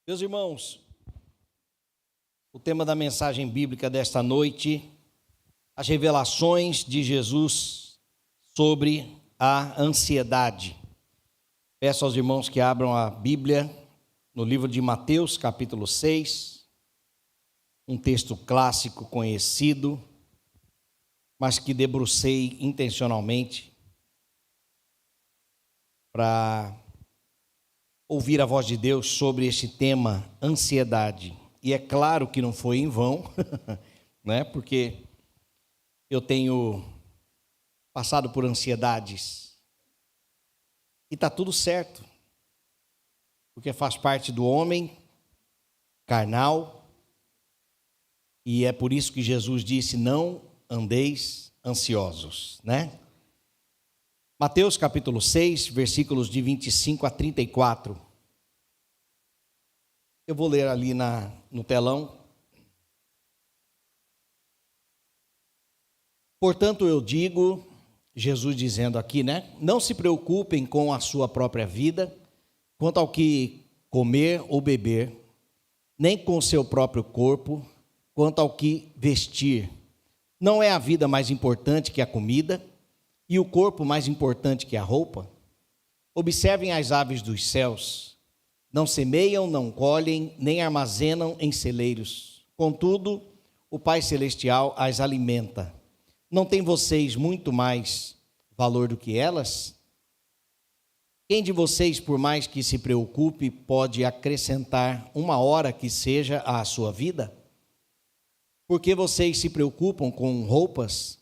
Meus irmãos, o tema da mensagem bíblica desta noite, as revelações de Jesus sobre a ansiedade. Peço aos irmãos que abram a Bíblia no livro de Mateus, capítulo 6, um texto clássico conhecido, mas que debrucei intencionalmente para ouvir a voz de Deus sobre este tema, ansiedade. E é claro que não foi em vão, né? Porque eu tenho passado por ansiedades e está tudo certo, porque faz parte do homem carnal, e é por isso que Jesus disse: não andeis ansiosos, né? Mateus capítulo 6, versículos de 25 a 34. Eu vou ler ali no telão. Portanto, eu digo, Jesus dizendo aqui, né? Não se preocupem com a sua própria vida, quanto ao que comer ou beber, nem com o seu próprio corpo, quanto ao que vestir. Não é a vida mais importante que a comida, e o corpo mais importante que a roupa? Observem as aves dos céus. Não semeiam, não colhem, nem armazenam em celeiros. Contudo, o Pai Celestial as alimenta. Não tem vocês muito mais valor do que elas? Quem de vocês, por mais que se preocupe, pode acrescentar uma hora que seja à sua vida? Por que vocês se preocupam com roupas?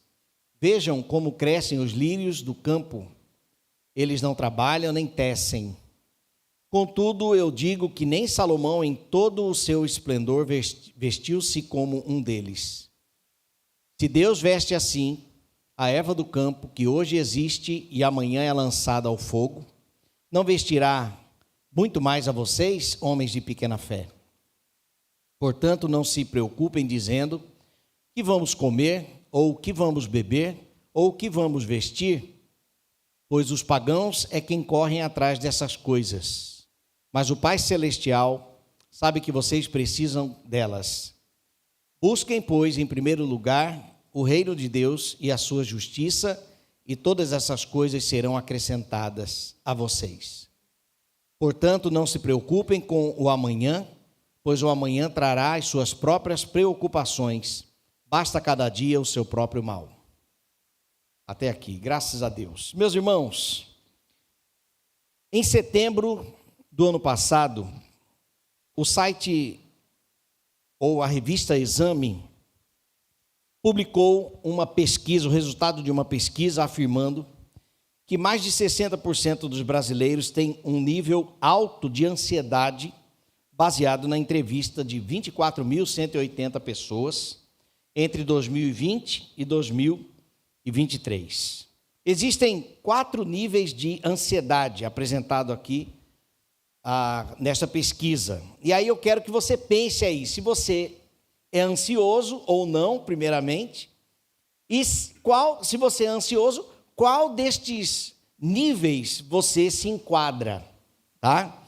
Vejam como crescem os lírios do campo. Eles não trabalham nem tecem. Contudo, eu digo que nem Salomão, em todo o seu esplendor, vestiu-se como um deles. Se Deus veste assim a erva do campo, que hoje existe e amanhã é lançada ao fogo, não vestirá muito mais a vocês, homens de pequena fé? Portanto, não se preocupem dizendo: que vamos comer, ou o que vamos beber, ou o que vamos vestir? Pois os pagãos é quem correm atrás dessas coisas. Mas o Pai Celestial sabe que vocês precisam delas. Busquem, pois, em primeiro lugar, o reino de Deus e a sua justiça, e todas essas coisas serão acrescentadas a vocês. Portanto, não se preocupem com o amanhã, pois o amanhã trará as suas próprias preocupações. Basta cada dia o seu próprio mal. Até aqui, graças a Deus. Meus irmãos, em setembro do ano passado, o site ou a revista Exame publicou uma pesquisa, o resultado de uma pesquisa afirmando que mais de 60% dos brasileiros têm um nível alto de ansiedade, baseado na entrevista de 24.180 pessoas entre 2020 e 2023. Existem 4 níveis de ansiedade apresentado aqui nesta pesquisa. E aí eu quero que você pense aí, se você é ansioso ou não, primeiramente, e se você é ansioso, qual destes níveis você se enquadra, tá?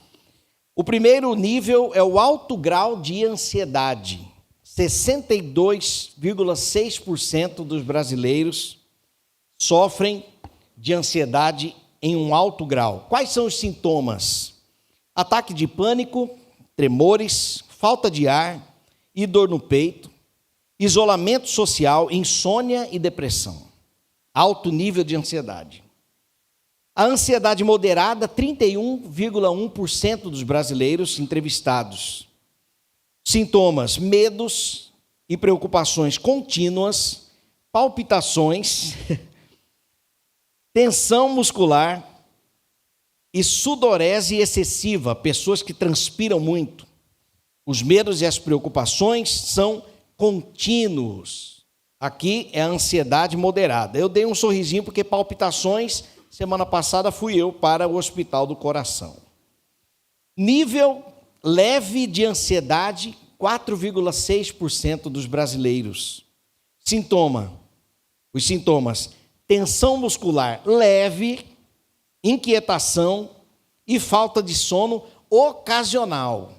O primeiro nível é o alto grau de ansiedade. 62,6% dos brasileiros sofrem de ansiedade em um alto grau. Quais são os sintomas? Ataque de pânico, tremores, falta de ar e dor no peito, isolamento social, insônia e depressão. Alto nível de ansiedade. A ansiedade moderada, 31,1% dos brasileiros entrevistados. Sintomas: medos e preocupações contínuas, palpitações, tensão muscular e sudorese excessiva, pessoas que transpiram muito. Os medos e as preocupações são contínuos. Aqui é a ansiedade moderada. Eu dei um sorrisinho porque palpitações, semana passada fui eu para o Hospital do Coração. Nível leve de ansiedade, 4,6% dos brasileiros. Os sintomas: tensão muscular leve, inquietação e falta de sono ocasional.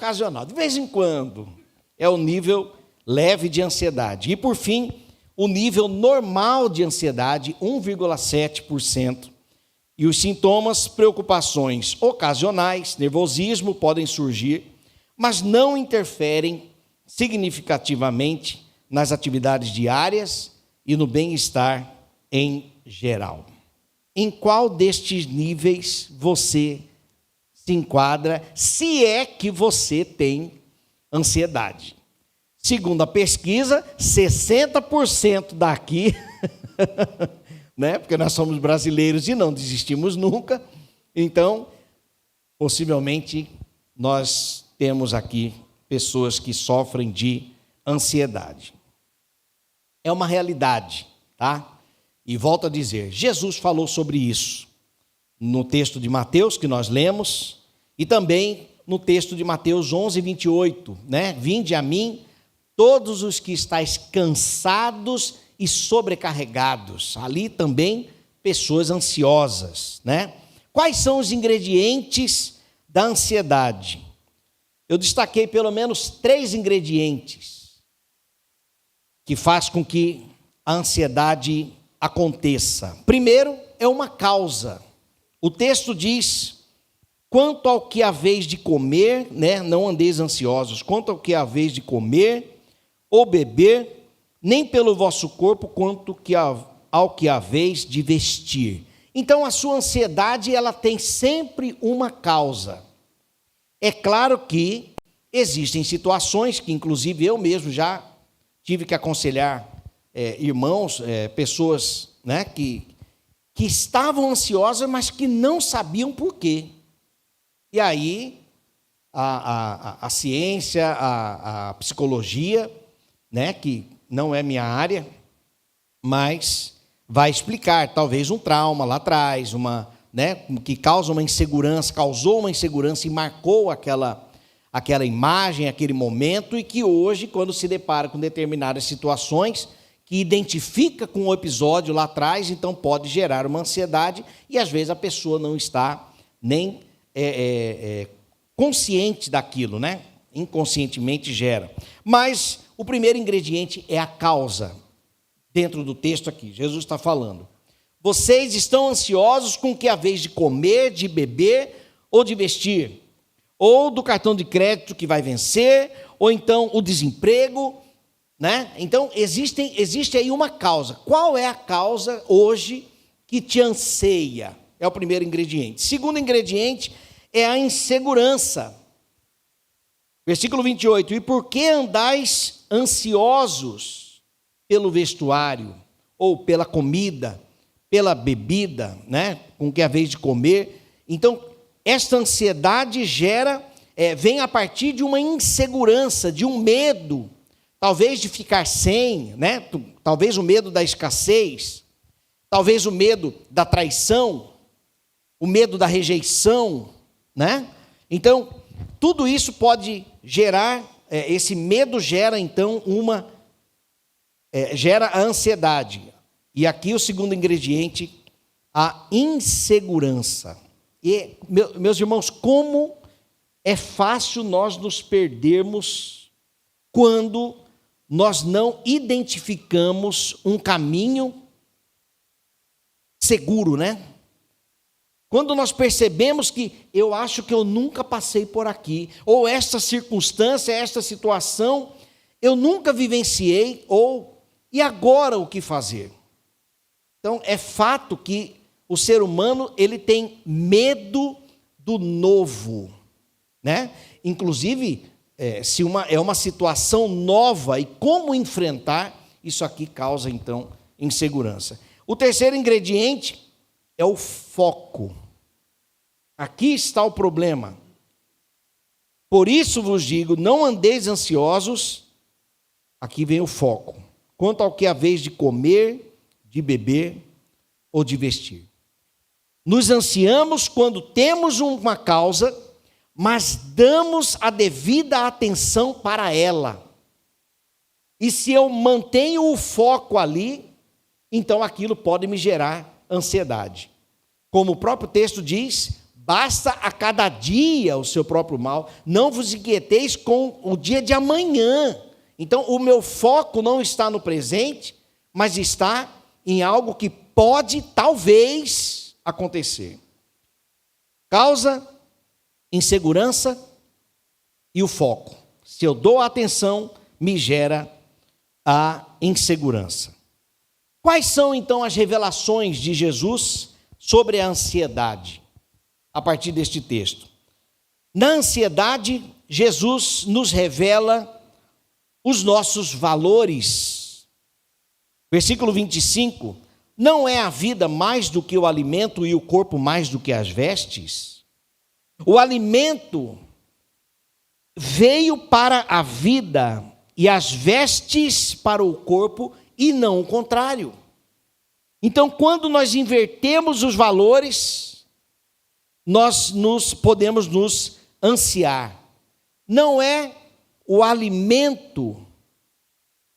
ocasional, de vez em quando, é o nível leve de ansiedade. E, por fim, o nível normal de ansiedade, 1,7%. E os sintomas, preocupações ocasionais, nervosismo podem surgir, mas não interferem significativamente nas atividades diárias e no bem-estar em geral. Em qual destes níveis você se enquadra, se é que você tem ansiedade? Segundo a pesquisa, 60% daqui, né? Porque nós somos brasileiros e não desistimos nunca, então, possivelmente, nós temos aqui pessoas que sofrem de ansiedade. É uma realidade, tá? E volto a dizer, Jesus falou sobre isso no texto de Mateus, que nós lemos, e também no texto de Mateus 11, 28, né? Vinde a mim, todos os que estáis cansados e sobrecarregados. Ali também pessoas ansiosas, né? Quais são os ingredientes da ansiedade? Eu destaquei pelo menos 3 ingredientes que faz com que a ansiedade aconteça. Primeiro, é uma causa. O texto diz: quanto ao que haveis de comer, né, não andeis ansiosos, quanto ao que haveis de comer ou beber, nem pelo vosso corpo, quanto ao que haveis de vestir. Então, a sua ansiedade, ela tem sempre uma causa. É claro que existem situações que, inclusive, eu mesmo já tive que aconselhar irmãos, pessoas, né, que estavam ansiosas, mas que não sabiam por quê. E aí, a ciência, a psicologia, né, que não é minha área, mas vai explicar, talvez um trauma lá atrás, que causou uma insegurança e marcou aquela imagem, aquele momento, e que hoje, quando se depara com determinadas situações, que identifica com o episódio lá atrás, então pode gerar uma ansiedade, e às vezes a pessoa não está nem consciente daquilo, né? Inconscientemente gera. Mas o primeiro ingrediente é a causa. Dentro do texto aqui, Jesus está falando: vocês estão ansiosos com o que haveis de comer, de beber ou de vestir, ou do cartão de crédito que vai vencer, ou então o desemprego, né? Então existe aí uma causa. Qual é a causa hoje que te anseia? É o primeiro ingrediente. Segundo ingrediente é a insegurança. Versículo 28, e por que andais ansiosos pelo vestuário, ou pela comida, pela bebida, né, com que haveis de comer? Então, esta ansiedade vem a partir de uma insegurança, de um medo, talvez de ficar sem, né, talvez o medo da escassez, talvez o medo da traição, o medo da rejeição, né? Então, tudo isso pode gerar, esse medo gera então gera a ansiedade. E aqui o segundo ingrediente, a insegurança. E, meus irmãos, como é fácil nós nos perdermos quando nós não identificamos um caminho seguro, né? Quando nós percebemos que eu acho que eu nunca passei por aqui, ou esta circunstância, esta situação, eu nunca vivenciei, e agora o que fazer? Então, é fato que o ser humano, ele tem medo do novo, né? Inclusive, se é uma situação nova e como enfrentar, isso aqui causa, então, insegurança. O terceiro ingrediente é o foco. Aqui está o problema. Por isso vos digo, não andeis ansiosos, aqui vem o foco, quanto ao que haveis de comer, de beber ou de vestir. Nos ansiamos quando temos uma causa, mas damos a devida atenção para ela. E se eu mantenho o foco ali, então aquilo pode me gerar ansiedade. Como o próprio texto diz, basta a cada dia o seu próprio mal, não vos inquieteis com o dia de amanhã. Então, o meu foco não está no presente, mas está em algo que pode, talvez, acontecer. Causa, insegurança e o foco. Se eu dou atenção, me gera a insegurança. Quais são, então, as revelações de Jesus sobre a ansiedade, a partir deste texto? Na ansiedade, Jesus nos revela os nossos valores. Versículo 25, não é a vida mais do que o alimento e o corpo mais do que as vestes? O alimento veio para a vida e as vestes para o corpo e não o contrário. Então, quando nós invertemos os valores, nós podemos nos ansiar. Não é o alimento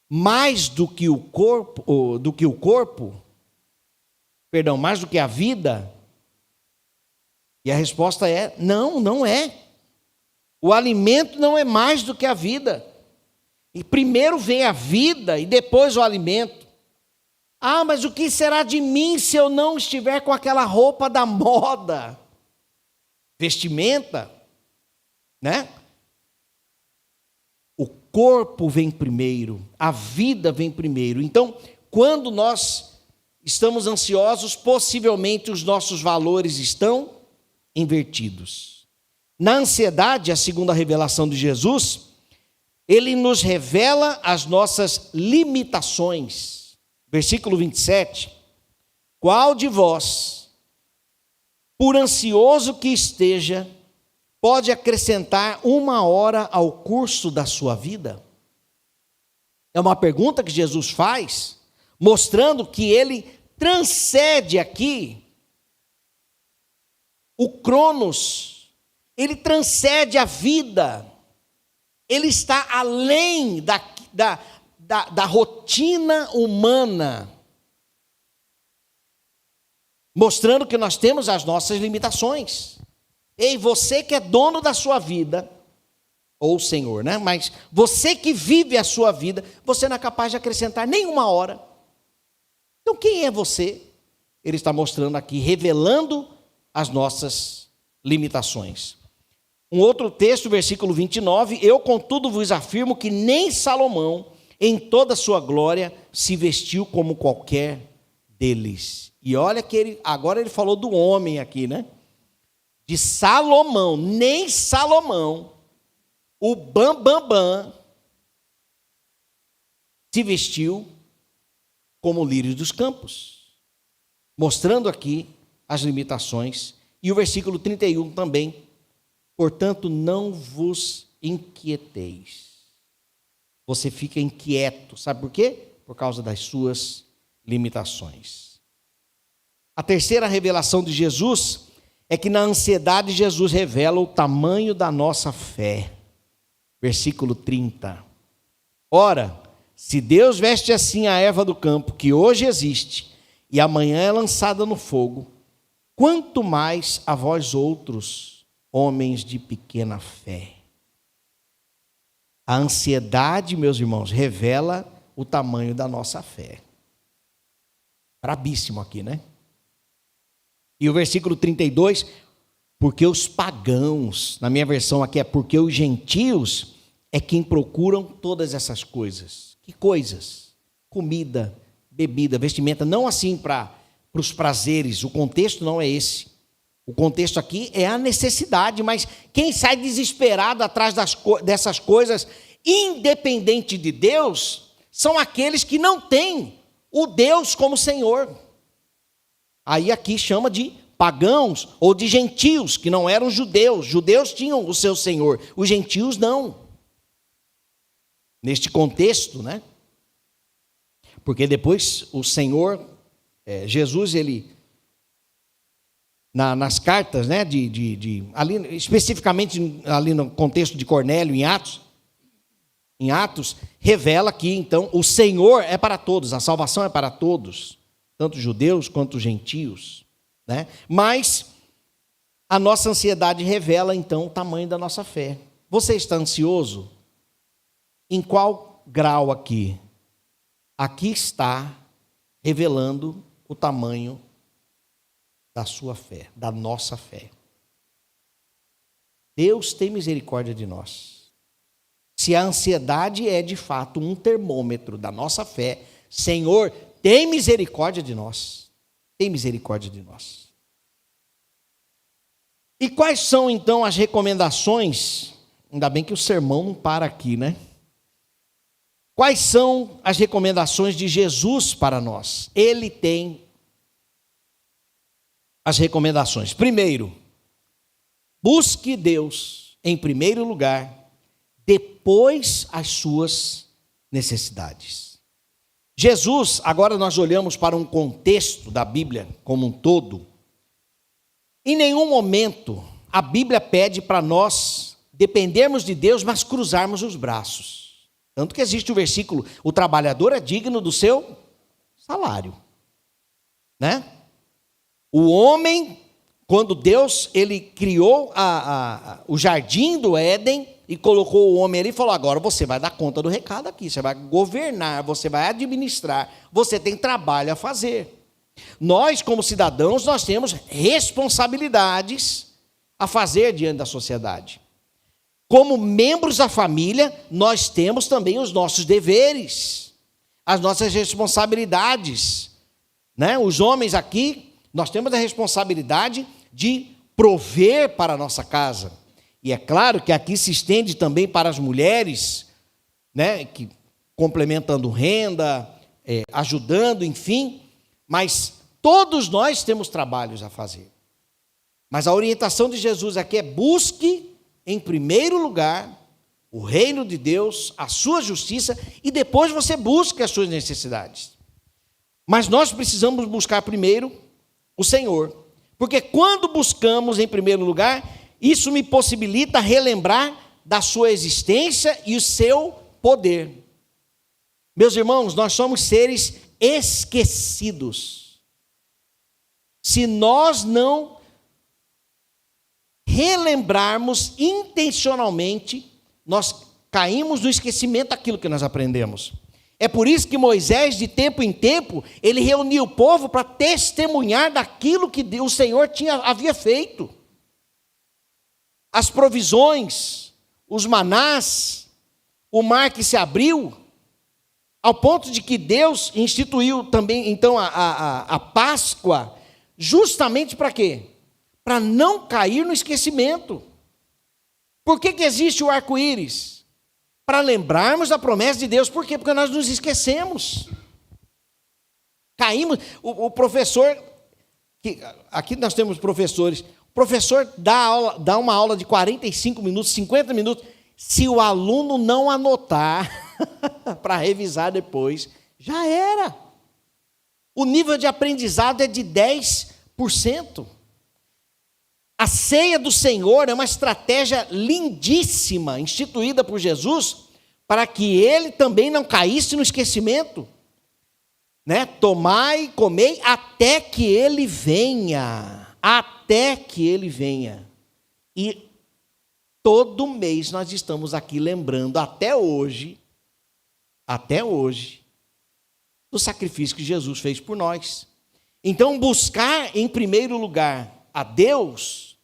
mais do que o corpo, mais do que a vida? E a resposta é: não, não é. O alimento não é mais do que a vida. E primeiro vem a vida e depois o alimento. Ah, mas o que será de mim se eu não estiver com aquela roupa da moda? Vestimenta, né? O corpo vem primeiro, a vida vem primeiro. Então, quando nós estamos ansiosos, possivelmente os nossos valores estão invertidos. Na ansiedade, a segunda revelação de Jesus, ele nos revela as nossas limitações. Versículo 27. Qual de vós, por ansioso que esteja, pode acrescentar 1 hora ao curso da sua vida? É uma pergunta que Jesus faz, mostrando que ele transcende aqui o cronos, ele transcende a vida, ele está além da rotina humana, mostrando que nós temos as nossas limitações. Ei, você que é dono da sua vida, ou o Senhor, né? Mas você que vive a sua vida, você não é capaz de acrescentar nem 1 hora. Então quem é você? Ele está mostrando aqui, revelando as nossas limitações. Um outro texto, versículo 29, eu contudo vos afirmo que nem Salomão, em toda a sua glória, se vestiu como qualquer deles. E olha que agora ele falou do homem aqui, né? De Salomão, nem Salomão, o bambambam, se vestiu como o lírio dos campos, mostrando aqui as limitações. E o versículo 31 também, portanto, não vos inquieteis. Você fica inquieto, sabe por quê? Por causa das suas limitações. A terceira revelação de Jesus é que na ansiedade Jesus revela o tamanho da nossa fé. Versículo 30. Ora, se Deus veste assim a erva do campo, que hoje existe, e amanhã é lançada no fogo, quanto mais a vós outros, homens de pequena fé. A ansiedade, meus irmãos, revela o tamanho da nossa fé. Brabíssimo aqui, né? E o versículo 32, porque os pagãos, na minha versão aqui é porque os gentios é quem procuram todas essas coisas. Que coisas? Comida, bebida, vestimenta, não assim para os prazeres, o contexto não é esse. O contexto aqui é a necessidade, mas quem sai desesperado atrás dessas coisas, independente de Deus, são aqueles que não têm o Deus como Senhor. Aí aqui chama de pagãos ou de gentios, que não eram judeus. Judeus tinham o seu Senhor, os gentios não. Neste contexto, né? Porque depois o Senhor, Jesus, ele, nas cartas, né, ali, especificamente ali no contexto de Cornélio, em Atos, revela que então o Senhor é para todos, a salvação é para todos, tanto judeus quanto gentios, né? Mas A nossa ansiedade revela, então, o tamanho da nossa fé. Você está ansioso? Em qual grau aqui? Aqui está revelando o tamanho da sua fé, da nossa fé. Deus tem misericórdia de nós. Se a ansiedade é de fato um termômetro da nossa fé, Senhor, tem misericórdia de nós. Tem misericórdia de nós. E quais são então as recomendações? Ainda bem que o sermão não para aqui, né? Quais são as recomendações de Jesus para nós? Ele tem as recomendações. Primeiro, busque Deus em primeiro lugar, depois as suas necessidades. Jesus, agora nós olhamos para um contexto da Bíblia como um todo. Em nenhum momento a Bíblia pede para nós dependermos de Deus, mas cruzarmos os braços. Tanto que existe o versículo, o trabalhador é digno do seu salário. Né? O homem, quando Deus ele criou o jardim do Éden e colocou o homem ali, falou, agora você vai dar conta do recado aqui, você vai governar, você vai administrar, você tem trabalho a fazer. Nós, como cidadãos, nós temos responsabilidades a fazer diante da sociedade. Como membros da família, nós temos também os nossos deveres, as nossas responsabilidades. Né? Os homens aqui, nós temos a responsabilidade de prover para a nossa casa. E é claro que aqui se estende também para as mulheres, né? Que complementando renda, ajudando, enfim. Mas todos nós temos trabalhos a fazer. Mas a orientação de Jesus aqui é busque, em primeiro lugar, o reino de Deus, a sua justiça, e depois você busque as suas necessidades. Mas nós precisamos buscar primeiro o Senhor. Porque quando buscamos em primeiro lugar, isso me possibilita relembrar da sua existência e o seu poder. Meus irmãos, nós somos seres esquecidos. Se nós não relembrarmos intencionalmente, nós caímos no esquecimento daquilo que nós aprendemos. É por isso que Moisés, de tempo em tempo, ele reunia o povo para testemunhar daquilo que o Senhor havia feito. As provisões, os manás, o mar que se abriu, ao ponto de que Deus instituiu também, então, a Páscoa, justamente para quê? Para não cair no esquecimento. Por que existe o arco-íris? Para lembrarmos da promessa de Deus. Por quê? Porque nós nos esquecemos. Caímos. O professor, aqui nós temos professores, o professor dá uma aula de 45 minutos, 50 minutos. Se o aluno não anotar para revisar depois, já era. O nível de aprendizado é de 10%. A ceia do Senhor é uma estratégia lindíssima, instituída por Jesus, para que ele também não caísse no esquecimento. Né? Tomai e comei até que ele venha. Até que ele venha. E todo mês nós estamos aqui lembrando, até hoje, do sacrifício que Jesus fez por nós. Então, buscar em primeiro lugar a Deus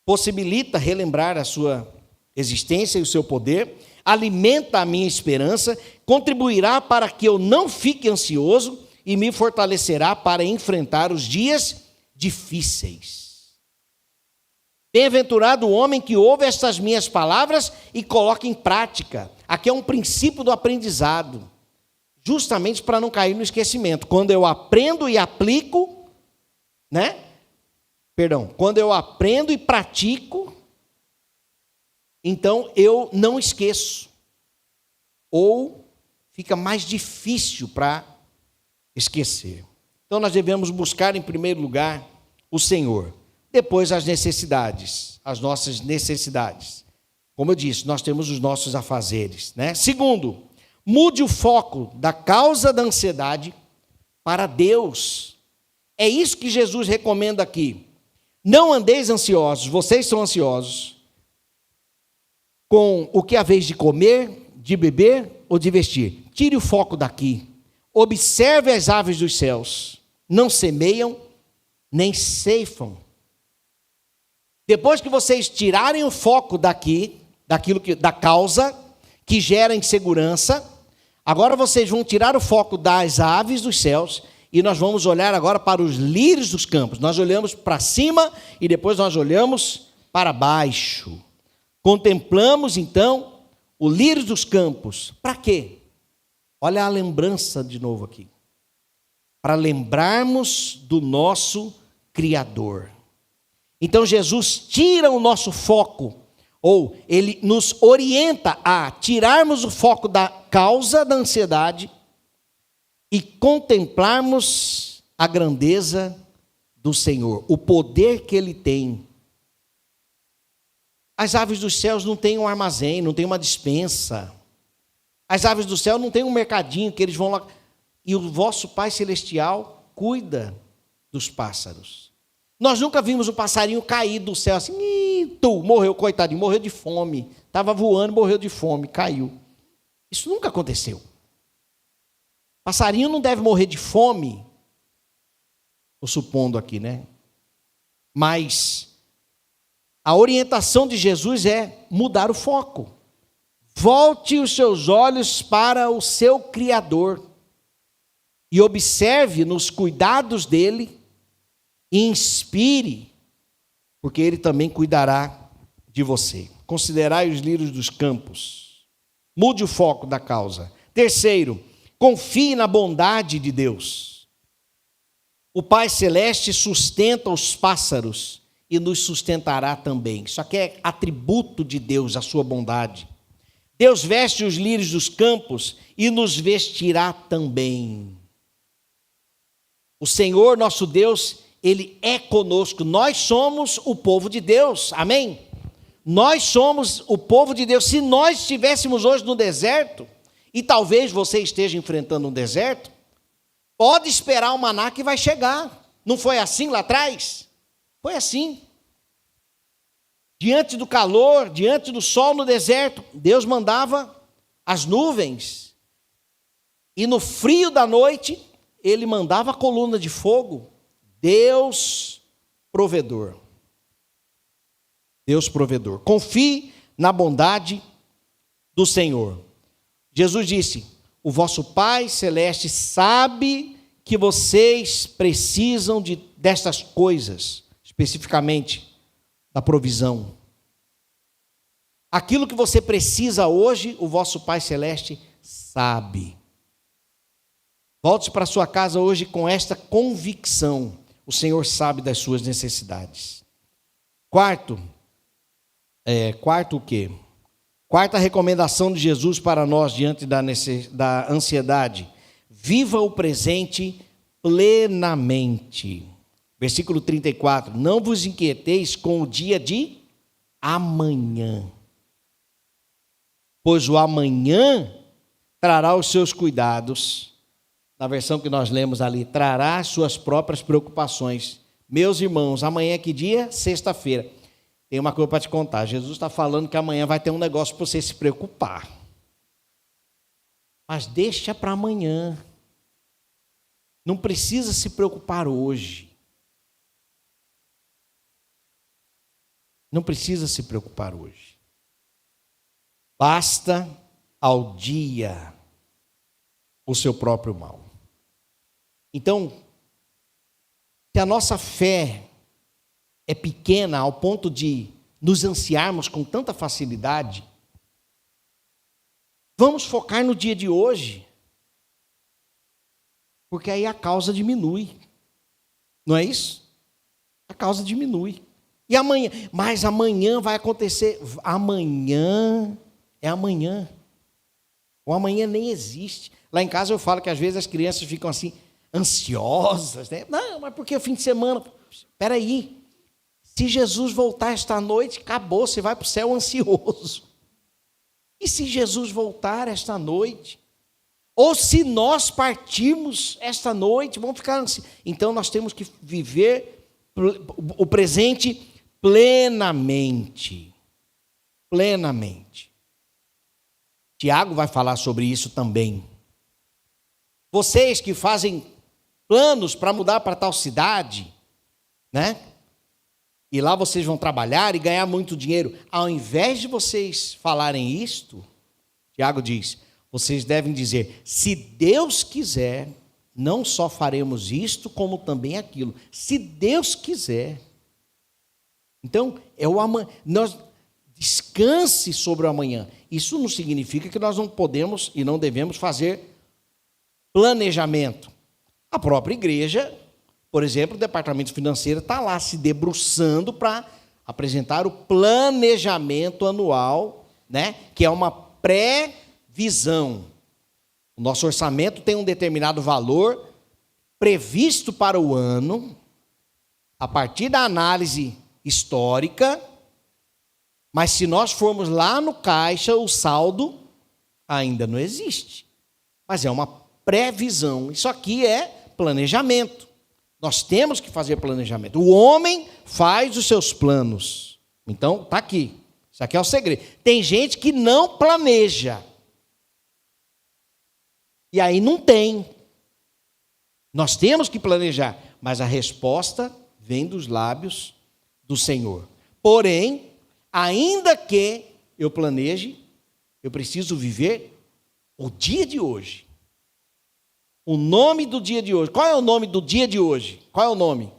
possibilita relembrar a sua existência e o seu poder, alimenta a minha esperança, contribuirá para que eu não fique ansioso e me fortalecerá para enfrentar os dias difíceis. Bem-aventurado o homem que ouve estas minhas palavras e coloca em prática. Aqui é um princípio do aprendizado, justamente para não cair no esquecimento. Quando eu aprendo e aplico, quando eu aprendo e pratico, então eu não esqueço. Ou fica mais difícil para esquecer. Então nós devemos buscar em primeiro lugar o Senhor. Depois as necessidades, as nossas necessidades. Como eu disse, nós temos os nossos afazeres. Segundo, mude o foco da causa da ansiedade para Deus. É isso que Jesus recomenda aqui. Não andeis ansiosos, vocês são ansiosos, com o que haveis de comer, de beber ou de vestir. Tire o foco daqui. Observe as aves dos céus. Não semeiam, nem ceifam. Depois que vocês tirarem o foco daqui, da causa que gera insegurança, agora vocês vão tirar o foco das aves dos céus e nós vamos olhar agora para os lírios dos campos. Nós olhamos para cima e depois nós olhamos para baixo. Contemplamos então o lírio dos campos. Para quê? Olha a lembrança de novo aqui. Para lembrarmos do nosso Criador. Então Jesus tira o nosso foco, ou ele nos orienta a tirarmos o foco da causa da ansiedade e contemplarmos a grandeza do Senhor, o poder que Ele tem. As aves dos céus não têm um armazém, não têm uma despensa. As aves do céu não têm um mercadinho que eles vão lá. E o vosso Pai Celestial cuida dos pássaros. Nós nunca vimos um passarinho cair do céu assim, morreu, coitadinho, morreu de fome. Estava voando, morreu de fome, caiu. Isso nunca aconteceu. Passarinho não deve morrer de fome, estou supondo aqui, né? Mas a orientação de Jesus é mudar o foco. Volte os seus olhos para o seu Criador e observe nos cuidados dele e inspire, porque ele também cuidará de você. Considerai os lírios dos campos. Mude o foco da causa. Terceiro, confie na bondade de Deus. O Pai Celeste sustenta os pássaros e nos sustentará também. Isso aqui é atributo de Deus, a sua bondade. Deus veste os lírios dos campos e nos vestirá também. O Senhor, nosso Deus, Ele é conosco. Nós somos o povo de Deus. Amém? Nós somos o povo de Deus. Se nós estivéssemos hoje no deserto, e talvez você esteja enfrentando um deserto, pode esperar o maná que vai chegar. Não foi assim lá atrás? Foi assim. Diante do calor, diante do sol no deserto, Deus mandava as nuvens. E no frio da noite, Ele mandava a coluna de fogo. Deus provedor. Deus provedor. Confie na bondade do Senhor. Jesus disse: o vosso Pai Celeste sabe que vocês precisam destas coisas, especificamente da provisão. Aquilo que você precisa hoje, o vosso Pai Celeste sabe. Volte para sua casa hoje com esta convicção: o Senhor sabe das suas necessidades. Quarto o quê? Quarta recomendação de Jesus para nós diante da ansiedade: viva o presente plenamente. Versículo 34, não vos inquieteis com o dia de amanhã, pois o amanhã trará os seus cuidados. Na versão que nós lemos ali, trará as suas próprias preocupações. Meus irmãos, amanhã é que dia? Sexta-feira. Tem uma coisa para te contar. Jesus está falando que amanhã vai ter um negócio para você se preocupar. Mas deixa para amanhã. Não precisa se preocupar hoje. Não precisa se preocupar hoje. Basta ao dia o seu próprio mal. Então, se a nossa fé é pequena ao ponto de nos ansiarmos com tanta facilidade, vamos focar no dia de hoje, porque aí a causa diminui. Não é isso? A causa diminui. E amanhã? Mas amanhã vai acontecer. Amanhã é amanhã. O amanhã nem existe. Lá em casa eu falo que às vezes as crianças ficam assim, ansiosas, né? Não, mas porque o fim de semana? Espera aí. Se Jesus voltar esta noite, acabou, você vai para o céu ansioso. E se Jesus voltar esta noite? Ou se nós partirmos esta noite, vamos ficar ansiosos. Então nós temos que viver o presente plenamente. Plenamente. Tiago vai falar sobre isso também. Vocês que fazem planos para mudar para tal cidade, né? E lá vocês vão trabalhar e ganhar muito dinheiro. Ao invés de vocês falarem isto, Tiago diz, vocês devem dizer, se Deus quiser, não só faremos isto, como também aquilo. Se Deus quiser. Então, descanse sobre o amanhã. Isso não significa que nós não podemos e não devemos fazer planejamento. A própria igreja, por exemplo, o departamento financeiro está lá se debruçando para apresentar o planejamento anual, né? Que é uma previsão. O nosso orçamento tem um determinado valor previsto para o ano, a partir da análise histórica, mas se nós formos lá no caixa, o saldo ainda não existe. Mas é uma previsão. Isso aqui é planejamento. Nós temos que fazer planejamento. O homem faz os seus planos. Então, está aqui. Isso aqui é o segredo. Tem gente que não planeja. E aí não tem. Nós temos que planejar. Mas a resposta vem dos lábios do Senhor. Porém, ainda que eu planeje, eu preciso viver o dia de hoje. O nome do dia de hoje. Qual é o nome do dia de hoje? Qual é o nome?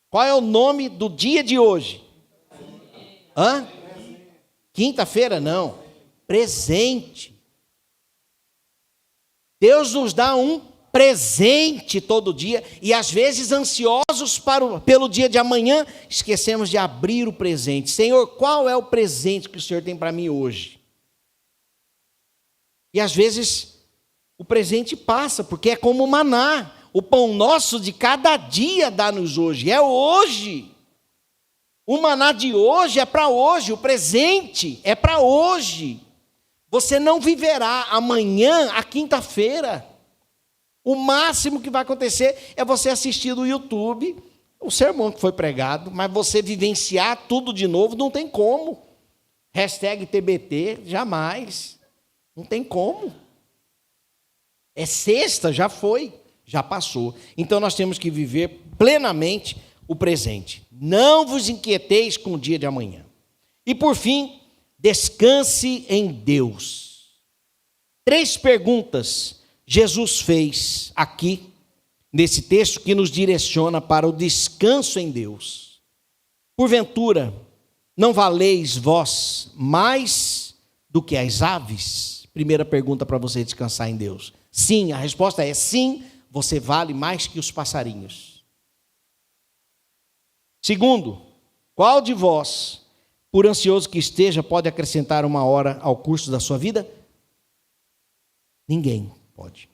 Qual é o nome do dia de hoje? Quinta-feira? Não. Presente. Deus nos dá um presente todo dia e às vezes ansiosos pelo dia de amanhã, esquecemos de abrir o presente. Senhor, qual é o presente que o Senhor tem para mim hoje? E às vezes o presente passa, porque é como o maná. O pão nosso de cada dia dá-nos hoje. É hoje. O maná de hoje é para hoje. O presente é para hoje. Você não viverá amanhã, a quinta-feira. O máximo que vai acontecer é você assistir no YouTube o sermão que foi pregado, mas você vivenciar tudo de novo não tem como. #TBT, jamais. Não tem como. É sexta, já foi, já passou. Então nós temos que viver plenamente o presente. Não vos inquieteis com o dia de amanhã. E por fim, descanse em Deus. 3 perguntas Jesus fez aqui, nesse texto, que nos direciona para o descanso em Deus. Porventura, não valeis vós mais do que as aves? Primeira pergunta para você descansar em Deus. Sim, a resposta é sim, você vale mais que os passarinhos. Segundo, qual de vós, por ansioso que esteja, pode acrescentar 1 hora ao curso da sua vida? Ninguém pode.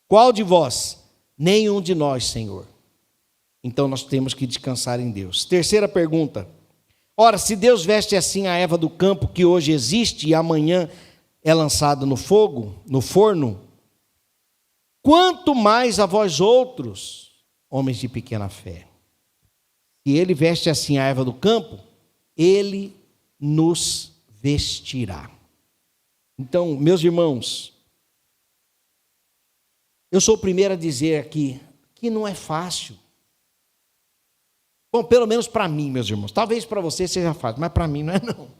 Qual de vós? Nenhum de nós, Senhor. Então nós temos que descansar em Deus. Terceira pergunta. Ora, se Deus veste assim a erva do campo que hoje existe e amanhã é lançado no fogo, no forno, quanto mais a vós outros, homens de pequena fé. Se ele veste assim a erva do campo, ele nos vestirá. Então, meus irmãos, eu sou o primeiro a dizer aqui que não é fácil. Bom, pelo menos para mim, meus irmãos. Talvez para você seja fácil, mas para mim não é não.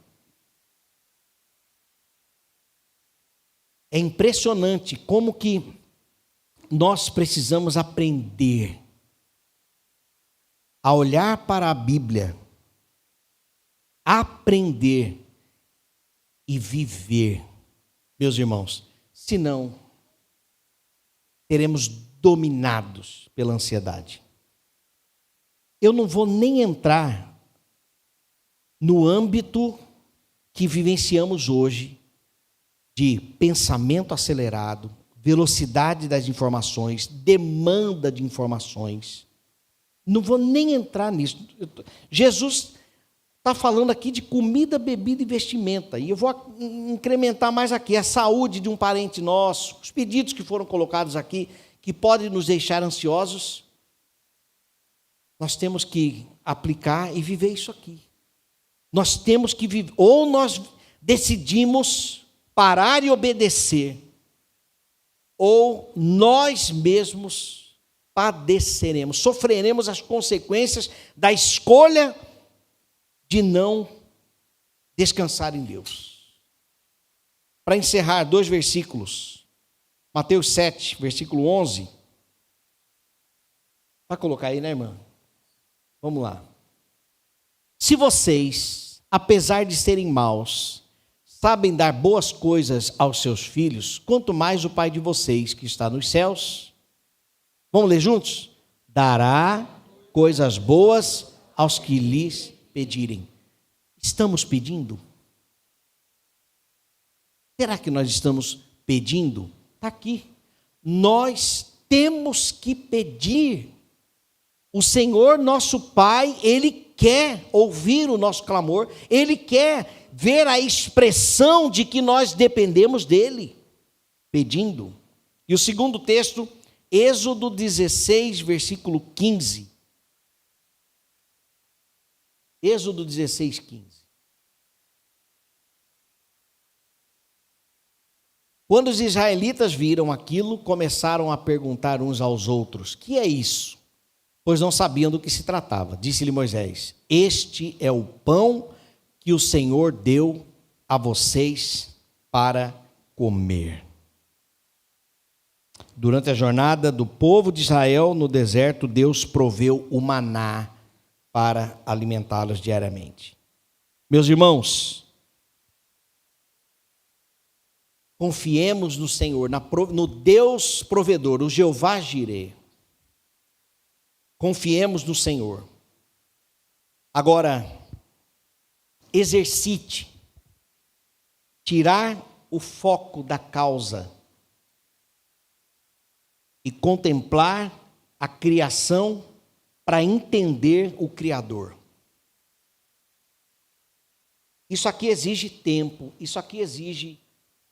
É impressionante como que nós precisamos aprender a olhar para a Bíblia, aprender e viver, meus irmãos. Senão, seremos dominados pela ansiedade. Eu não vou nem entrar no âmbito que vivenciamos hoje, de pensamento acelerado, velocidade das informações, demanda de informações. Não vou nem entrar nisso. Jesus está falando aqui de comida, bebida e vestimenta. E eu vou incrementar mais aqui a saúde de um parente nosso, os pedidos que foram colocados aqui, que podem nos deixar ansiosos. nós temos que aplicar e viver isso aqui. Nós temos que viver, ou nós decidimos parar e obedecer, ou nós mesmos padeceremos, sofreremos as consequências da escolha de não descansar em Deus. Para encerrar, 2 versículos. Mateus 7, versículo 11. Vai colocar aí, né, irmã? Vamos lá. Se vocês, apesar de serem maus, sabem dar boas coisas aos seus filhos, quanto mais o Pai de vocês, que está nos céus, vamos ler juntos? Dará coisas boas aos que lhes pedirem. Estamos pedindo? Será que nós estamos pedindo? Está aqui. Nós temos que pedir. O Senhor, nosso Pai, Ele quer ouvir o nosso clamor, Ele quer ver a expressão de que nós dependemos dEle, pedindo. E o segundo texto, Êxodo 16, versículo 15. Êxodo 16, 15. Quando os israelitas viram aquilo, começaram a perguntar uns aos outros: que é isso? Pois não sabiam do que se tratava. Disse-lhe Moisés: este é o pão que o Senhor deu a vocês para comer. Durante a jornada do povo de Israel no deserto, Deus proveu o maná para alimentá-los diariamente. Meus irmãos, confiemos no Senhor, no Deus provedor, o Jeová Jireh. Confiemos no Senhor. Agora, exercite, tirar o foco da causa e contemplar a criação para entender o Criador. Isso aqui exige tempo, isso aqui exige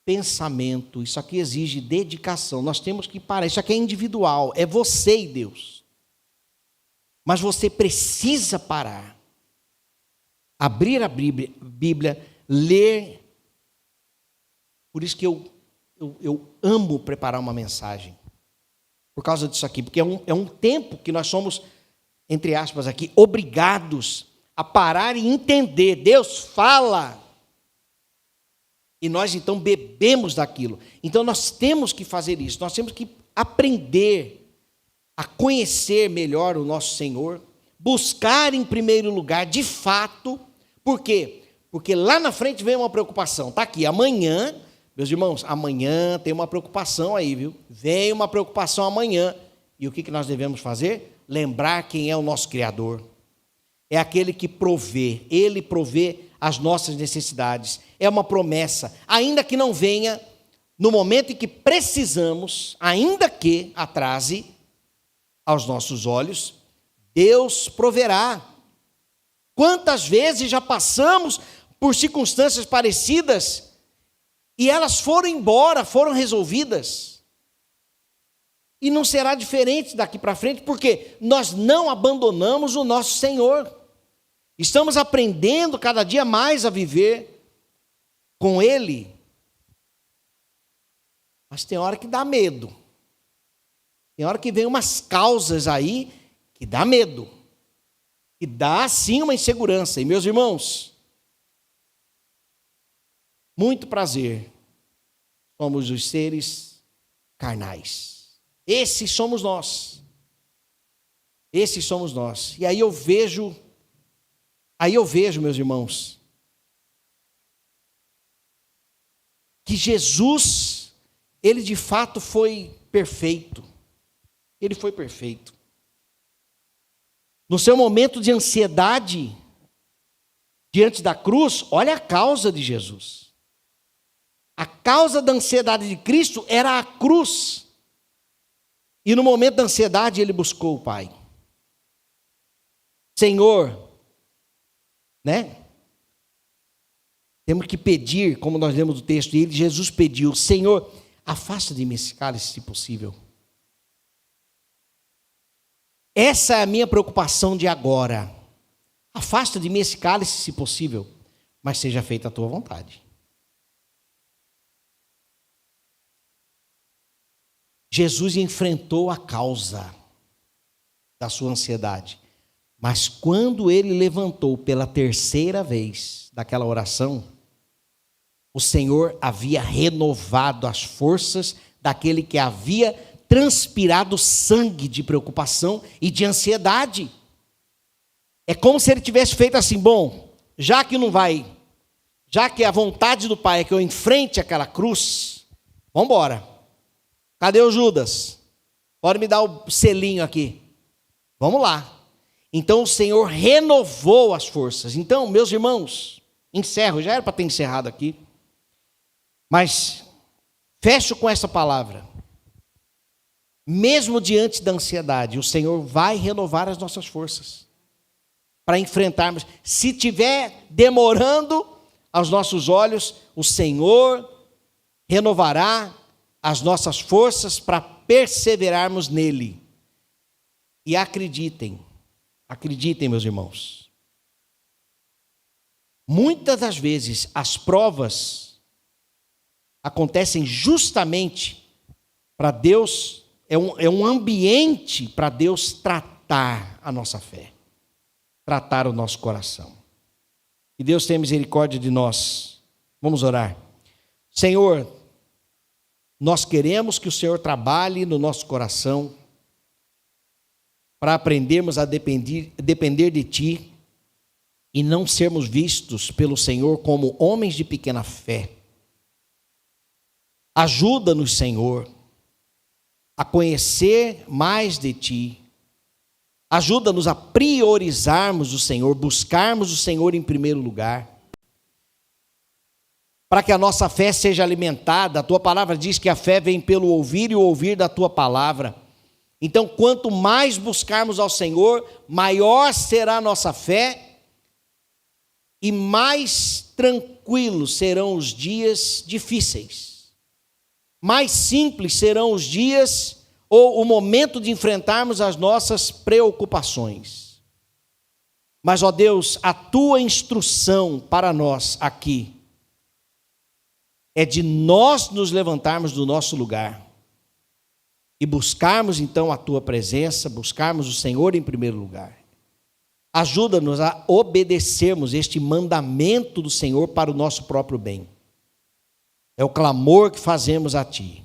pensamento, isso aqui exige dedicação. Nós temos que parar, isso aqui é individual, é você e Deus. Mas você precisa parar, abrir a Bíblia, ler. Por isso que eu amo preparar uma mensagem, por causa disso aqui, porque é um tempo que nós somos, entre aspas aqui, obrigados a parar e entender. Deus fala, e nós então bebemos daquilo. Então nós temos que fazer isso, nós temos que aprender a conhecer melhor o nosso Senhor, buscar em primeiro lugar, de fato. Por quê? Porque lá na frente vem uma preocupação. Está aqui, amanhã, meus irmãos, amanhã tem uma preocupação aí, viu? Vem uma preocupação amanhã. E o que nós devemos fazer? Lembrar quem é o nosso Criador. É aquele que provê, Ele provê as nossas necessidades. É uma promessa, ainda que não venha no momento em que precisamos, ainda que atrase, aos nossos olhos, Deus proverá. Quantas vezes já passamos por circunstâncias parecidas e elas foram embora, foram resolvidas. E não será diferente daqui para frente, porque nós não abandonamos o nosso Senhor. Estamos aprendendo cada dia mais a viver com Ele. Mas tem hora que dá medo. Tem hora que vem umas causas aí que dá medo, que dá sim uma insegurança. E meus irmãos, muito prazer, somos os seres carnais. Esses somos nós. Esses somos nós. E aí eu vejo, meus irmãos, que Jesus, Ele de fato foi perfeito. Ele foi perfeito. No seu momento de ansiedade, diante da cruz, olha a causa de Jesus. A causa da ansiedade de Cristo era a cruz. E no momento da ansiedade, ele buscou o Pai. Senhor, né? Temos que pedir, como nós lemos do texto, e Jesus pediu: Senhor, afasta de mim esse cálice, se possível. Essa é a minha preocupação de agora. Afasta de mim esse cálice, se possível, mas seja feita a tua vontade. Jesus enfrentou a causa da sua ansiedade, mas quando ele levantou pela terceira vez daquela oração, o Senhor havia renovado as forças daquele que havia transpirado sangue de preocupação e de ansiedade. É como se ele tivesse feito assim: bom, já que a vontade do Pai é que eu enfrente aquela cruz, vamos embora. Cadê o Judas? Pode me dar o selinho aqui. Vamos lá. Então o Senhor renovou as forças. Então, meus irmãos, encerro, já era para ter encerrado aqui, mas fecho com essa palavra. Mesmo diante da ansiedade, o Senhor vai renovar as nossas forças para enfrentarmos. Se estiver demorando aos nossos olhos, o Senhor renovará as nossas forças para perseverarmos nele. E acreditem, meus irmãos, muitas das vezes as provas acontecem justamente para Deus, é um ambiente para Deus tratar a nossa fé, tratar o nosso coração. Que Deus tenha misericórdia de nós. Vamos orar. Senhor, nós queremos que o Senhor trabalhe no nosso coração para aprendermos a depender de Ti e não sermos vistos pelo Senhor como homens de pequena fé. Ajuda-nos, Senhor, a conhecer mais de Ti. Ajuda-nos a priorizarmos o Senhor, buscarmos o Senhor em primeiro lugar, para que a nossa fé seja alimentada. A Tua palavra diz que a fé vem pelo ouvir e o ouvir da Tua palavra. Então, quanto mais buscarmos ao Senhor, maior será a nossa fé e mais tranquilos serão os dias difíceis. Mais simples serão os dias ou o momento de enfrentarmos as nossas preocupações. Mas, ó Deus, a Tua instrução para nós aqui é de nós nos levantarmos do nosso lugar e buscarmos então a Tua presença, buscarmos o Senhor em primeiro lugar. Ajuda-nos a obedecermos este mandamento do Senhor para o nosso próprio bem. É o clamor que fazemos a Ti,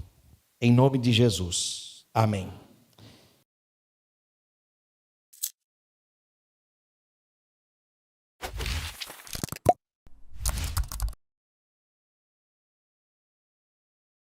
em nome de Jesus. Amém.